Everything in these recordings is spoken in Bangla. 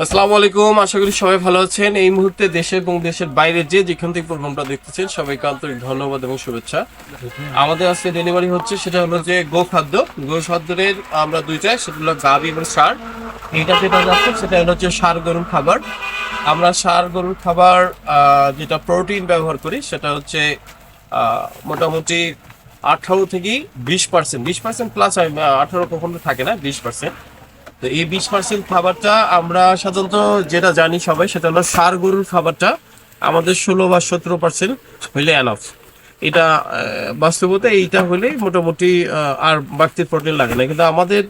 আসসালামু আলাইকুম, আশা করি সবাই ভালো আছেন। এই মুহূর্তে দেশে এবং দেশের বাইরে যে যেখান থেকে প্রোগ্রামটা দেখতেছেন সবাইকে আন্তরিক ধন্যবাদ এবং শুভেচ্ছা। আমাদের আজকে ডেলিভারি হচ্ছে, সেটা হলো যে গো খাদ্যের আমরা দুইটা, সেটা হলো গাভী এবং ষাঁড়। এইটা যেটা যাচ্ছে সেটা হলো হচ্ছে ষাঁড় গরুর খাবার। আমরা ষাঁড় গরুর খাবার যেটা প্রোটিন ব্যবহার করি সেটা হচ্ছে মোটামুটি 18 থেকে 20%, 20% প্লাস। 18 কখনো থাকে না, 20%। তো এই 20% খাবারটা আমরা সাধারণত যেটা জানি সবাই, সেটা হলো ষাঁড় গরুর খাবারটা আমাদের 16 বা 17% হইলে এনাফ। এটা বাস্তবতা এইটা হলে মোটামুটি আর বাড়তি প্রোটিন লাগে না। কিন্তু আমাদের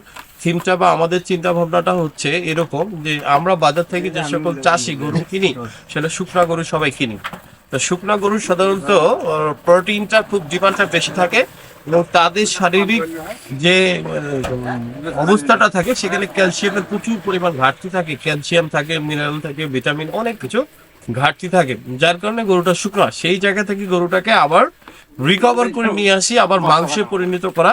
থিমটা বা আমাদের চিন্তা ভাবনাটা হচ্ছে এরকম যে আমরা বাজার থেকে যে সকল চাষি গরু কিনি সেটা শুকনা গরু সবাই কিনি। তো শুকনা গরুর সাধারণত প্রোটিনটা খুব ডিমান্ডটা বেশি থাকে এবং তাদের শারীরিক যে অবস্থাটা থাকে সেখানে ক্যালসিয়ামের প্রচুর পরিমাণ ঘাটতি থাকে। ক্যালসিয়াম থাকে, মিনারেল থাকে, ভিটামিন, অনেক কিছু ঘাটতি থাকে, যার কারণে গরুটা শুকনো। সেই জায়গা থেকে গরুটাকে আবার রিকভার করে নিয়ে আসি, আবার মাংসে পরিণত করা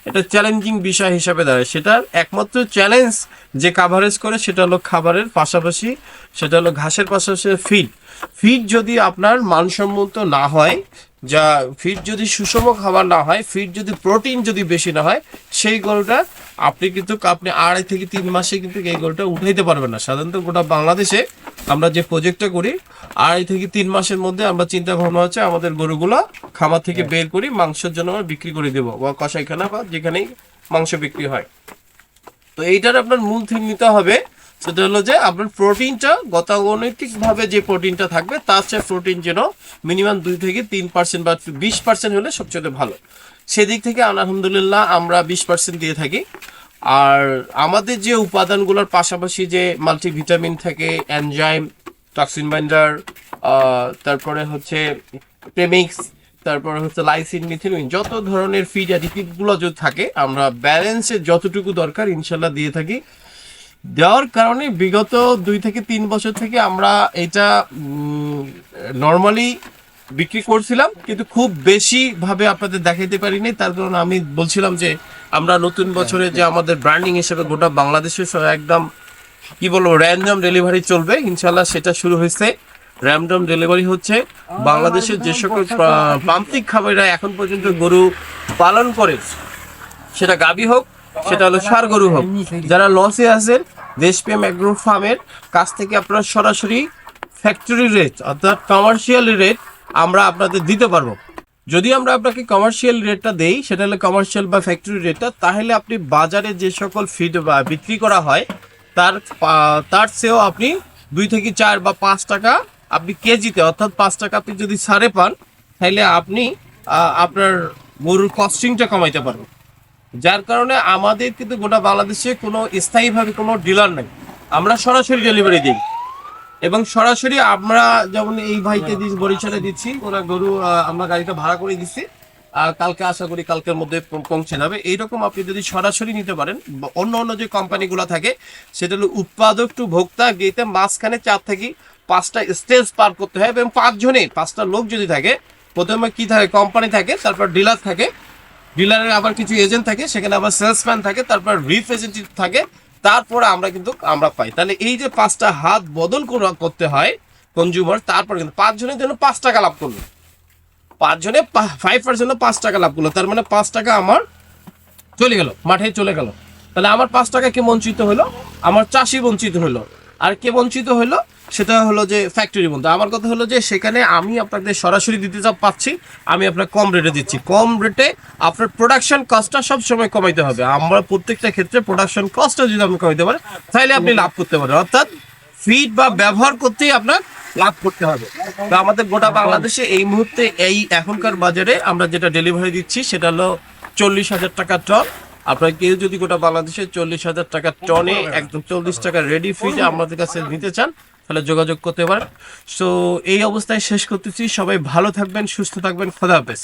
এটা চ্যালেঞ্জিং বিষয় হিসাবে দাঁড়ায়। সেটার একমাত্র চ্যালেঞ্জ যে কাভারেজ করে সেটা হলো খাবারের পাশাপাশি, সেটা হলো ঘাসের পাশাপাশি ফিড যদি আপনার মানসম্মত না হয়, যা ফিড যদি সুষম খাবার না হয়, ফিড যদি প্রোটিন যদি বেশি না হয়, সেই গরুটা আপনি 2.5 থেকে 3 মাসে কিন্তু এই গরুটা উঠাইতে পারবেন না। সাধারণত গোটা বাংলাদেশে আমরা যে প্রজেক্টটা করি, 2.5 থেকে 3 মাসের মধ্যে আমরা চিন্তা ভাবনা হচ্ছে আমাদের গরুগুলো খামার থেকে বের করি, মাংসের জন্য আমরা বিক্রি করে দেবো, বা কসাইখানা বা যেখানেই মাংস বিক্রি হয়। তো এইটার আপনার মূল থিম নিতে হবে, সেটা হলো যে আপনার প্রোটিনটা গতানুগতিক ভাবে যে প্রোটিনটা থাকবে তার চেয়ে প্রোটিন যেন মিনিমাম 2 থেকে 3% বা 20% হলে সবচেয়ে ভালো। সেদিক থেকে আলহামদুলিল্লাহ আমরা 20% দিয়ে থাকি। আর আমাদের যে উপাদানগুলোর পাশাপাশি যে মাল্টিভিটামিন থাকে, এনজাইম, টক্সিন বাইন্ডার, তারপরে হচ্ছে প্রেমিক্স, তারপরে হচ্ছে লাইসিন, মিথিলিন, যত ধরনের ফিড অ্যাডিটিভগুলো যদি থাকে আমরা ব্যালেন্সে যতটুকু দরকার ইনশাল্লাহ দিয়ে থাকি। দেওয়ার কারণে বিগত 2 থেকে 3 বছর থেকে আমরা এটা নর্মালি বিক্রি করছিলাম, কিন্তু খুব বেশি ভাবে আপনাদের দেখাইতে পারিনি। তার কারণ আমি বলছিলাম যে আমরা নতুন বছরে যে আমাদের ব্র্যান্ডিং হিসেবে গোটা বাংলাদেশে একদম কি বলবো র্যান্ডম ডেলিভারি চলবে ইনশাল্লাহ, সেটা শুরু হয়েছে। র্যান্ডম ডেলিভারি হচ্ছে বাংলাদেশের যে সকল প্রান্তিক খামারিরা এখন পর্যন্ত গরু পালন করে, সেটা গাভী হোক, সেটা হলো ষাঁড় গরু হোক, যারা লসে আছেন, দেশপ্রেম এগ্রো ফার্মের কাছ থেকে আপনারা সরাসরি ফ্যাক্টরি রেট অর্থাৎ কমার্শিয়াল রেট আমরা আপনাদের দিতে পারবো। যদি আমরা আপনাকে কমার্শিয়াল রেটটা দেই, সেটা হলো কমার্শিয়াল বা ফ্যাক্টরি রেটটা, তাহলে আপনি বাজারে যে সকল ফিড বা বিক্রি করা হয় তার চেয়েও আপনি 2 থেকে 4 বা 5 টাকা আপনি কেজিতে, অর্থাৎ 5 টাকা আপনি যদি ছাড়ে পান, তাহলে আপনি আপনার গরুর কস্টিংটা কমাইতে পারবেন। যার কারণে আমাদের কিন্তু গোটা বাংলাদেশে কোনো স্থায়ীভাবে কোনো ডিলার নেই, আমরা সরাসরি ডেলিভারি দিই। এবং সরাসরি আমরা যেমন এই ভাইকে বরিশালে দিচ্ছি, ওরা গরু আমরা গাড়িটা ভাড়া করে দিচ্ছি, কালকে আশা করি কালকের মধ্যে পৌঁছে যাবে। এইরকম আপনি যদি সরাসরি নিতে পারেন, অন্য অন্য যে কোম্পানিগুলো থাকে সেটা হলো উৎপাদক টু ভোক্তা, গেতে মাঝখানে 4 থেকে 5টা স্টেজ পার করতে হয়। এবং 5টা লোক যদি থাকে, প্রথমে কি থাকে, কোম্পানি থাকে, তারপর ডিলার থাকে, ডিলারের আবার কিছু এজেন্ট থাকে, সেখানে আবার সেলসম্যান থাকে, তারপর রিপ্রেজেন্টেটিভ থাকে, তারপরে আমরা পাই। তাহলে এই যে 5টা হাত বদল করতে হয় কনজিউমার, তারপর কিন্তু 5 জনের জন্য 5 টাকা লাভ করলো, 5 জনে 5% 5 টাকা লাভ করলো, তার মানে 5 টাকা আমার চলে গেল, মাঠে চলে গেল। তাহলে আমার 5 টাকা কে বঞ্চিত হলো? আমার চাষি বঞ্চিত হলো। আর কে বঞ্চিত হলো? সেটা হলো যে ফ্যাক্টরি বন্ধু। আমার কথা হলো যে সেখানে আমি আপনাদের সরাসরি দিতে পাচ্ছি, আমি আপনার কম রেটে দিচ্ছি। কম রেটে আপনার প্রোডাকশন কস্টটা সবসময় কমাইতে হবে। আমরা প্রত্যেকটা ক্ষেত্রে প্রোডাকশন কস্টটা যদি আপনি কমাইতে পারেন, তাহলে আপনি লাভ করতে পারেন। অর্থাৎ ফিড বা ব্যবহার করতেই আপনার লাভ করতে হবে। তো আমাদের গোটা বাংলাদেশে এই মুহূর্তে এই এখনকার বাজারে আমরা যেটা ডেলিভারি দিচ্ছি সেটা হলো 40,000 টাকা টন। আপনার কেউ যদি গোটা বাংলাদেশে 40,000 টাকা টনে একদম 40 টাকা রেডি ফিড আমাদের কাছে নিতে চান, তাহলে যোগাযোগ করতে পারেন। সো এই অবস্থায় শেষ করতেছি। সবাই ভালো থাকবেন, সুস্থ থাকবেন, খোদা হাফেজ।